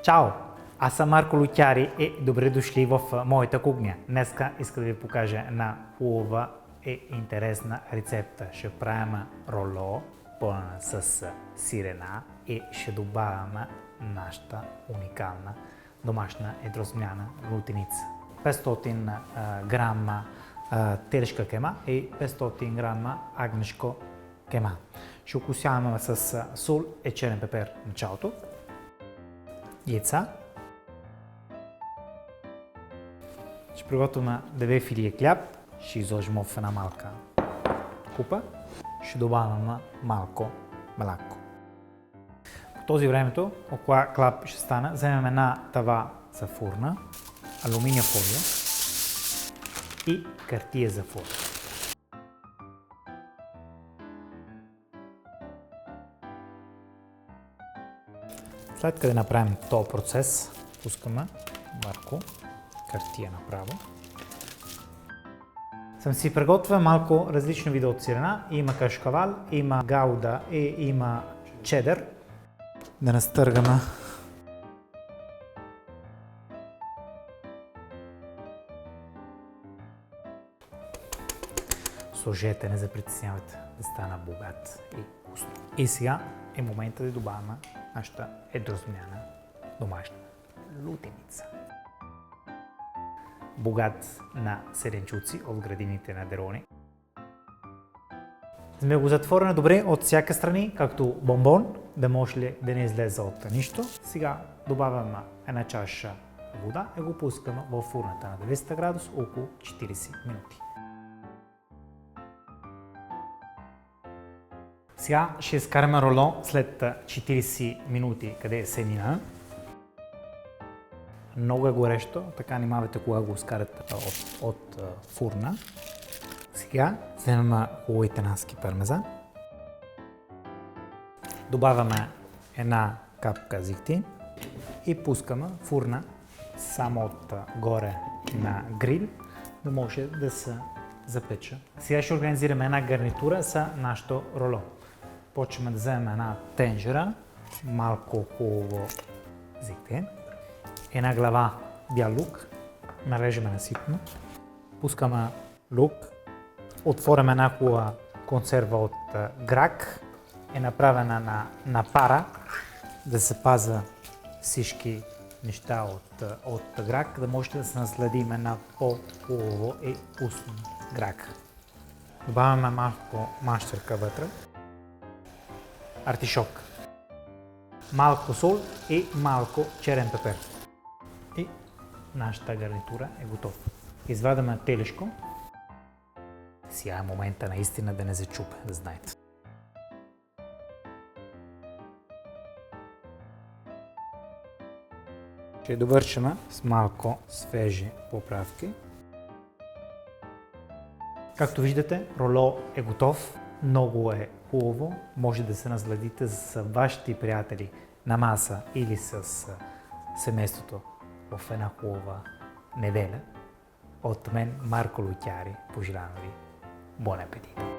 Чао! Аз съм Марко Лутяри и добре дошли в моята кухня. Днеска иска да ви покажа една хубава и интересна рецепта. Ще правим роло пълна с сирена и ще добавяме нашата уникална домашна едросмяна лутеница. 500 грама телешка кема и 500 грама агнешко кема. Ще окусяваме с сол и черен пепер в началото. Яйца. Ще приготвим 2 филия хляб. Ще изложим в една малка купа. Ще добавим малко мляко. По този времето, около хляб ще стане, вземем една тава за фурна, алуминия фолия и хартия за фурна. След като направим този процес, пускаме върху хартия направо. Съм си приготвил малко различни вида от сирена. Има кашкавал, има гауда и има чедър. Да настъргаме сложете, не се притеснявайте да стана богат и вкусно. И сега е момента да добавим нашата едросмяна домашна лутеница. Богат на седенчуци от градините на Дерони. Сме го затворили добре от всяка страни, както бомбон, да може да не излезе от нищо. Сега добавяме една чаша вода и го пускаме в фурната на 200 градус около 40 минути. Сега ще изкараме роло след 40 минути, къде се мина. Много е горещо, така внимавайте кога го изкарате от фурна. Сега вземем хубаво италиански пармезан. Добавяме една капка зехтин и пускаме фурна само от горе на грил, да може да се запече. Сега ще организираме една гарнитура с нашето роло. Почваме да вземем една тенжера, малко хубаво зехтин, една глава бял лук, нарежеме на ситно, пускаме лук, отворяме една хубава консерва от грак, е направена на пара, да се паза всички неща от грак, да можете да се насладим на по-хубаво и вкусно грак. Добавяме малко мащерка вътре, артишок, малко сол и малко черен пепер. И нашата гарнитура е готова. Извадаме телешко. Сега е момента наистина да не се чупе, да знаете. Ще довършим с малко свежи поправки. Както виждате, роло е готов. Много е хубаво. Може да се насладите с вашите приятели на маса или с семейството в една хубава неделя. От мен Марко Лутяри. Пожелавам ви бон апетит!